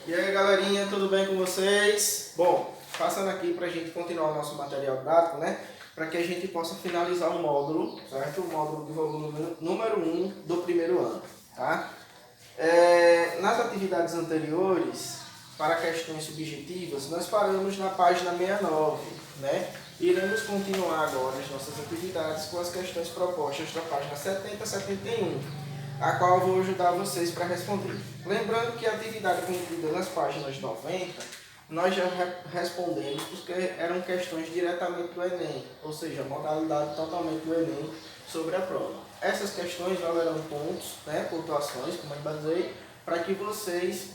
E aí galerinha, tudo bem com vocês? Bom, passando aqui para a gente continuar o nosso material didático, né? Para que a gente possa finalizar o módulo, certo? O módulo de volume número 1 do primeiro ano, tá? Nas atividades anteriores, para questões subjetivas, nós paramos na página 69, né? Iremos continuar agora as nossas atividades com as questões propostas da página 70 a 71, a qual eu vou ajudar vocês para responder. Lembrando que a atividade cumprida nas páginas 90, nós já respondemos porque eram questões diretamente do Enem, ou seja, modalidade totalmente do Enem sobre a prova. Essas questões valerão pontos, né, pontuações, como eu basei, para que vocês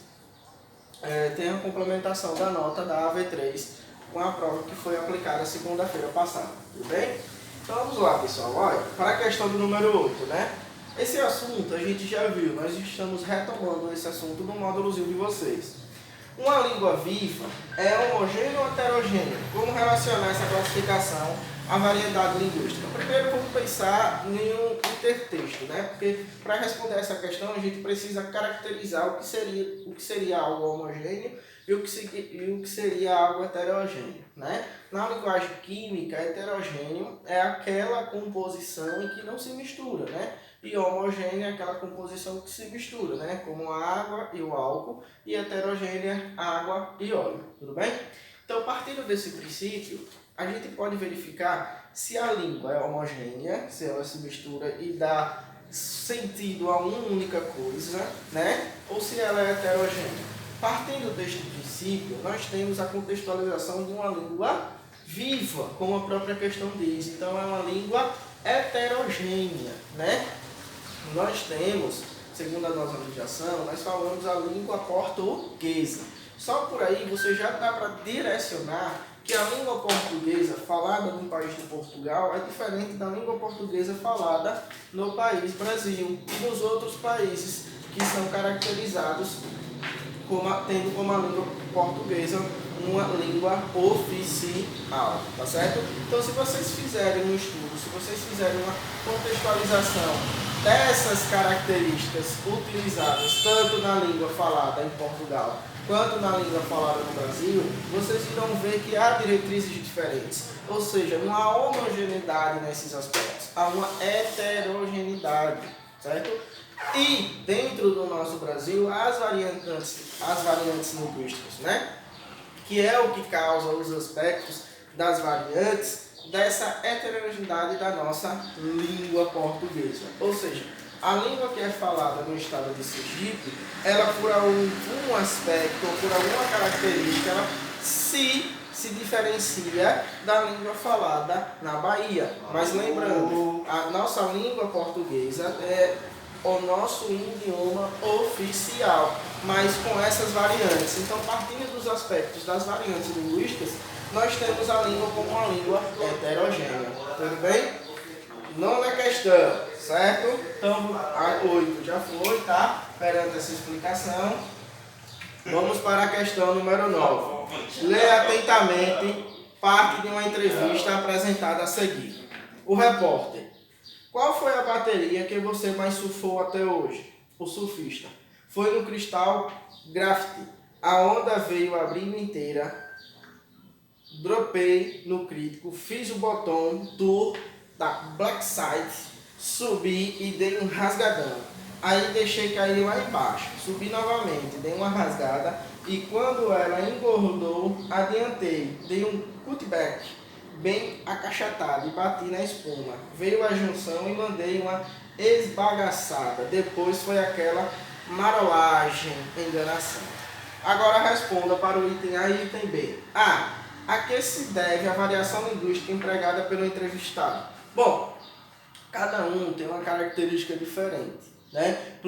tenham a complementação da nota da AV3 com a prova que foi aplicada segunda-feira passada, tudo bem? Então vamos lá, pessoal. Olha, para a questão do número 8, né? Esse assunto a gente já viu, nós estamos retomando esse assunto no módulozinho de vocês. Uma língua viva é homogênea ou heterogênea? Como relacionar essa classificação à variedade linguística? Primeiro vamos pensar em um intertexto, né? Porque para responder essa questão a gente precisa caracterizar o que seria algo homogêneo e o que seria algo heterogêneo, né? Na linguagem química, heterogêneo é aquela composição em que não se mistura, né? E homogênea é aquela composição que se mistura, né? Como a água e o álcool, e heterogênea, água e óleo, tudo bem? Então, partindo desse princípio, a gente pode verificar se a língua é homogênea, se ela se mistura e dá sentido a uma única coisa, né? Ou se ela é heterogênea. Partindo deste princípio, nós temos a contextualização de uma língua viva, como a própria questão diz. Então, é uma língua heterogênea, né? Nós temos, segundo a nossa legislação, nós falamos a língua portuguesa. Só por aí você já dá para direcionar que a língua portuguesa falada no país de Portugal é diferente da língua portuguesa falada no país Brasil e nos outros países que são caracterizados tendo como a língua portuguesa uma língua oficial, tá certo? Então, se vocês fizerem um estudo, se vocês fizerem uma contextualização dessas características utilizadas tanto na língua falada em Portugal quanto na língua falada no Brasil, vocês irão ver que há diretrizes diferentes, ou seja, não há homogeneidade nesses aspectos, há uma heterogeneidade, certo? E dentro do nosso Brasil, as variantes linguísticas, né? Que é o que causa os aspectos das variantes dessa heterogeneidade da nossa língua portuguesa. Ou seja, a língua que é falada no estado de Sergipe, ela por algum aspecto ou por alguma característica, ela se diferencia da língua falada na Bahia. Mas lembrando, a nossa língua portuguesa é o nosso idioma oficial, mas com essas variantes. Então, partindo dos aspectos das variantes linguísticas, nós temos a língua como uma língua heterogênea. Tudo bem? Nona questão, certo? Então, a 8 já foi, tá? Perante essa explicação. Vamos para a questão número 9. Leia atentamente parte de uma entrevista apresentada a seguir. O repórter: qual foi a bateria que você mais surfou até hoje? O surfista: foi no Cristal Graffiti. A onda veio abrindo inteira. Dropei no crítico, fiz o botão tour da Black Side, subi e dei um rasgadão. Aí deixei cair lá embaixo, subi novamente, dei uma rasgada e quando ela engordou, adiantei, dei um cutback bem acachatado e bati na espuma. Veio a junção e mandei uma esbagaçada. Depois foi aquela marolagem, enganação. Agora responda para o item A e item B. A que se deve a variação linguística empregada pelo entrevistado? Bom, cada um tem uma característica diferente, né?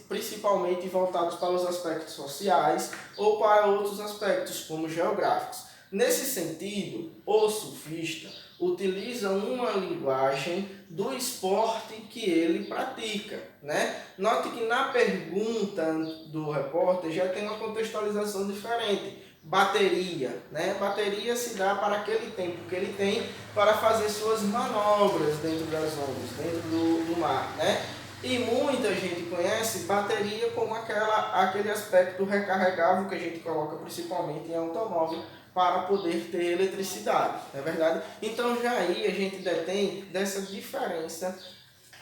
Principalmente voltados para os aspectos sociais ou para outros aspectos, como geográficos. Nesse sentido, o surfista utiliza uma linguagem do esporte que ele pratica, né? Note que na pergunta do repórter já tem uma contextualização diferente. Bateria, né? Bateria se dá para aquele tempo que ele tem para fazer suas manobras dentro das ondas, dentro do mar, né? E muita gente conhece bateria como aquele aspecto recarregável que a gente coloca principalmente em automóvel para poder ter eletricidade, não é verdade? Então já aí a gente detém dessa diferença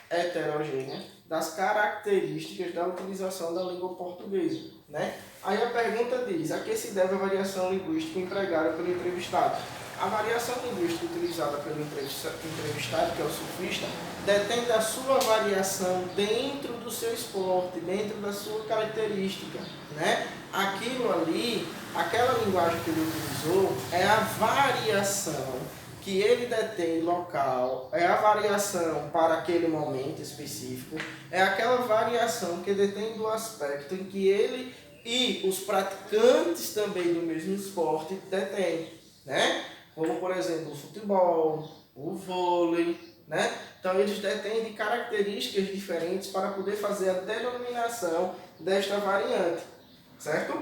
heterogênea das características da utilização da língua portuguesa, né? Aí a pergunta diz: a que se deve a variação linguística empregada pelo entrevistado? A variação linguística utilizada pelo entrevistado, que é o surfista, detém da sua variação dentro do seu esporte, dentro da sua característica, né? Aquilo ali, aquela linguagem que ele utilizou, é a variação que ele detém local, é a variação para aquele momento específico, é aquela variação que detém do aspecto em que ele e os praticantes também do mesmo esporte detêm, né? Como, por exemplo, o futebol, o vôlei, né? Então, eles detêm de características diferentes para poder fazer a denominação desta variante, certo?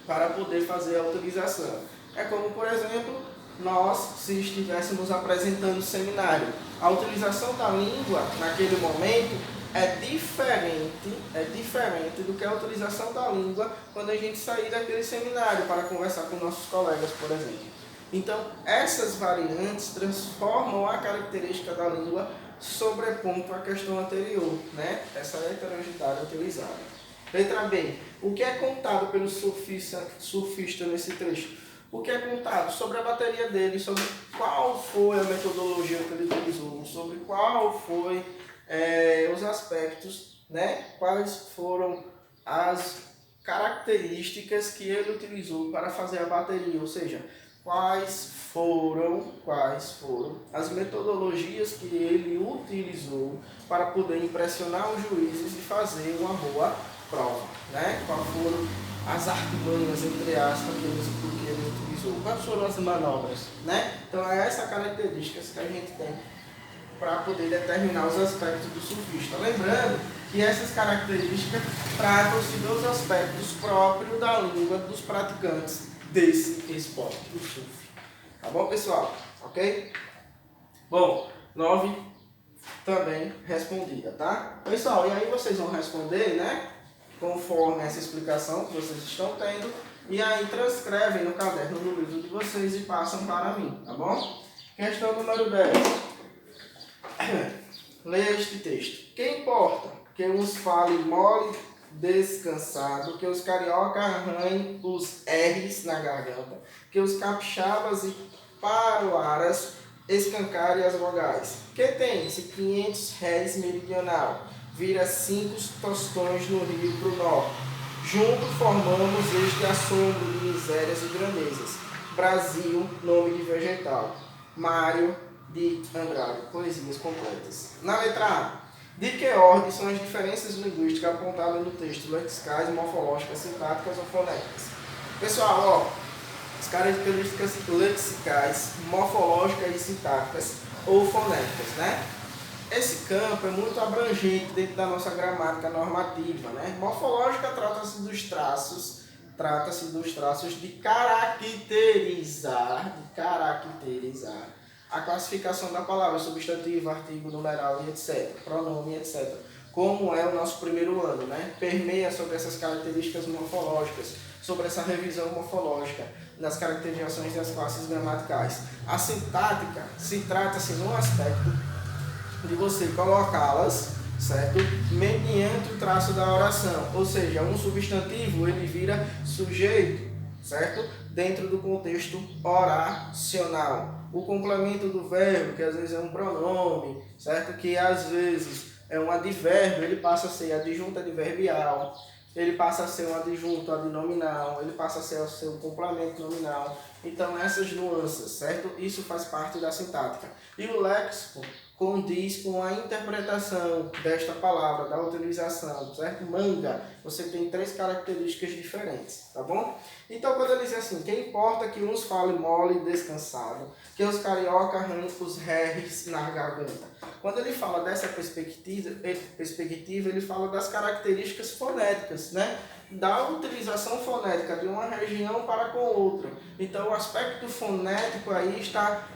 Para poder fazer a utilização. É como, por exemplo, nós, se estivéssemos apresentando seminário, a utilização da língua naquele momento é diferente do que a utilização da língua quando a gente sair daquele seminário para conversar com nossos colegas, por exemplo. Então, essas variantes transformam a característica da língua sobrepondo a questão anterior, né? Essa heterogeneidade utilizada. Letra B. O que é contado pelo surfista nesse trecho? O que é contado sobre a bateria dele, sobre qual foi a metodologia que ele utilizou, sobre qual foi os aspectos, né? Quais foram as características que ele utilizou para fazer a bateria, ou seja, quais foram as metodologias que ele utilizou para poder impressionar os juízes e fazer uma boa prova, né? Quais foram as artimanhas, entre aspas, que ele utilizou, quais foram as manobras, né? Então é essa característica que a gente tem para poder determinar os aspectos do surfista. Lembrando que essas características tratam-se dos aspectos próprios da língua dos praticantes desse esporte, do surf. Tá bom, pessoal? Ok? Bom, 9 também respondida, tá? Pessoal, e aí vocês vão responder, né? Conforme essa explicação que vocês estão tendo, e aí transcrevem no caderno do livro de vocês e passam para mim, tá bom? Questão número 10. Leia este texto. Que importa que uns falem mole descansado, que os carioca arranhem os R's na garganta, que os capixabas e paroaras escancarem as vogais. Que tem-se 500 réis meridional, vira 5 tostões no rio pro norte. Junto formamos este assombro de misérias e grandezas. Brasil, nome de vegetal. Mário de Andrade, poesias completas. Na letra A, de que ordem são as diferenças linguísticas apontadas no texto, lexicais, morfológicas, sintáticas ou fonéticas? Pessoal, ó, as características lexicais, morfológicas e sintáticas ou fonéticas, né? Esse campo é muito abrangente dentro da nossa gramática normativa, né? Morfológica trata-se dos traços de caracterizar a classificação da palavra, substantivo, artigo, numeral e etc., pronome, etc., como é o nosso primeiro ano, né? Permeia sobre essas características morfológicas, sobre essa revisão morfológica das caracterizações das classes gramaticais. A sintática se trata-se num aspecto de você colocá-las, certo? Mediante o traço da oração, ou seja, um substantivo ele vira sujeito, certo? Dentro do contexto oracional. O complemento do verbo, que às vezes é um pronome, certo? Que às vezes é um advérbio, ele passa a ser adjunto adverbial, ele passa a ser um adjunto adnominal, ele passa a ser o seu complemento nominal. Então essas nuances, certo? Isso faz parte da sintática. E o léxico condiz com a interpretação desta palavra, da utilização, certo? Manga, você tem 3 características diferentes, tá bom? Então, quando ele diz assim, que importa que uns falem mole e descansado, que os carioca arranham os R's na garganta. Quando ele fala dessa perspectiva, ele fala das características fonéticas, né? Da utilização fonética de uma região para com outra. Então, o aspecto fonético aí está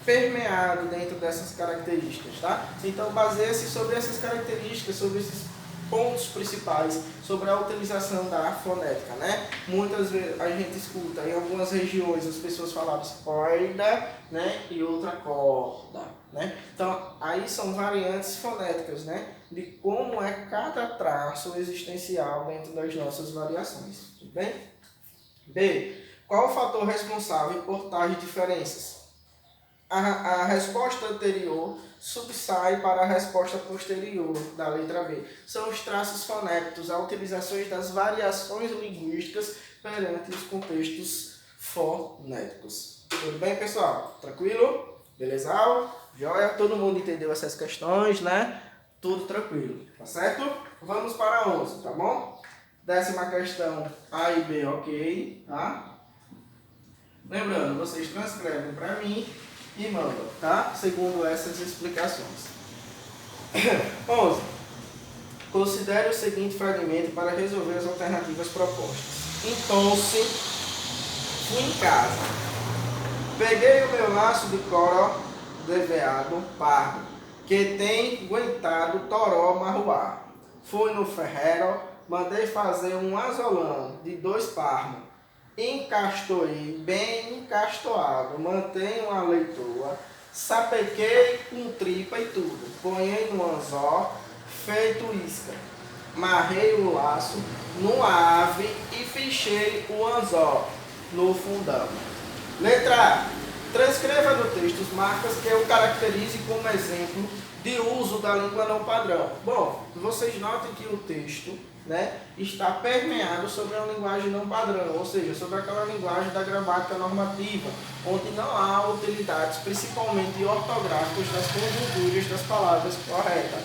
permeado dentro dessas características, tá? Então baseia-se sobre essas características, sobre esses pontos principais, sobre a utilização da fonética, né? Muitas vezes a gente escuta em algumas regiões as pessoas falarem corda, né? E outra corda, né? Então aí são variantes fonéticas, né? De como é cada traço existencial dentro das nossas variações, tudo bem? B. Qual o fator responsável por tais diferenças? A resposta anterior subsai para a resposta posterior da letra B. São os traços fonéticos, a utilização das variações linguísticas perante os contextos fonéticos. Tudo bem, pessoal? Tranquilo? Beleza? Joia? Todo mundo entendeu essas questões, né? Tudo tranquilo, tá certo? Vamos para a 11, tá bom? 10ª questão, A e B, ok, tá? Lembrando, vocês transcrevem para mim e mandam, tá? Segundo essas explicações. 11. Considere o seguinte fragmento para resolver as alternativas propostas. Então, fui em casa. Peguei o meu laço de couro de veado pardo, que tem aguentado toró marruá. Fui no ferreiro, mandei fazer um azolão de 2 palmos. Encastoei bem encastoado, mantenho a leitoa, sapequei com tripa e tudo, ponhei no anzol, feito isca, marrei o laço no ave e fechei o anzol no fundão. Letra A. Transcreva no texto as marcas que eu caracterize como exemplo de uso da língua não padrão. Bom, vocês notem que o texto, né, está permeado sobre a linguagem não padrão, ou seja, sobre aquela linguagem da gramática normativa, onde não há utilidades, principalmente ortográficas, das conjunturas das palavras corretas.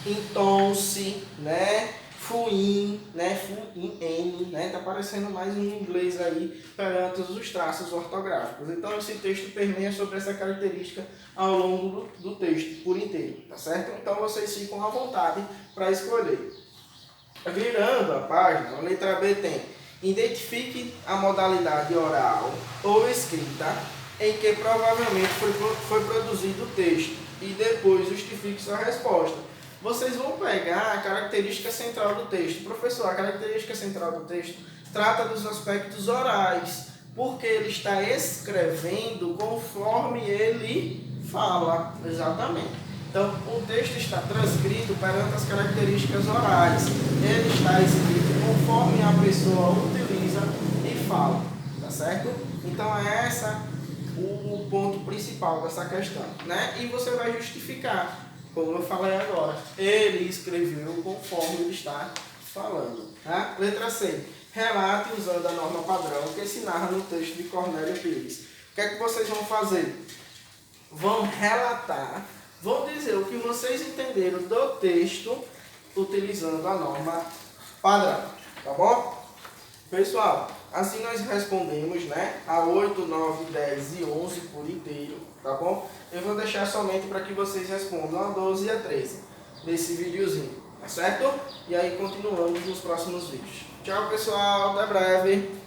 Então, se, né, fuin, né, fuin, né, tá parecendo mais um inglês aí perante os traços ortográficos. Então, esse texto permeia sobre essa característica ao longo do texto por inteiro, tá certo? Então, vocês ficam à vontade para escolher. Virando a página, a letra B tem: identifique a modalidade oral ou escrita em que provavelmente foi produzido o texto e depois justifique sua resposta. Vocês vão pegar a característica central do texto. Professor, a característica central do texto trata dos aspectos orais, porque ele está escrevendo conforme ele fala. Exatamente. Então, o texto está transcrito perante as características orais. Ele está escrito conforme a pessoa utiliza e fala. Tá certo? Então, é essa o ponto principal dessa questão, né? E você vai justificar, como eu falei agora. Ele escreveu conforme ele está falando. Tá? Letra C. Relate usando a norma padrão que se narra no texto de Cornélio Pires. O que é que vocês vão fazer? Vão relatar, vão dizer o que vocês entenderam do texto utilizando a norma padrão. Tá bom? Pessoal, assim nós respondemos, né, a 8, 9, 10 e 11 por inteiro, tá bom? Eu vou deixar somente para que vocês respondam a 12 e a 13 nesse videozinho, tá certo? E aí continuamos nos próximos vídeos. Tchau, pessoal, até breve!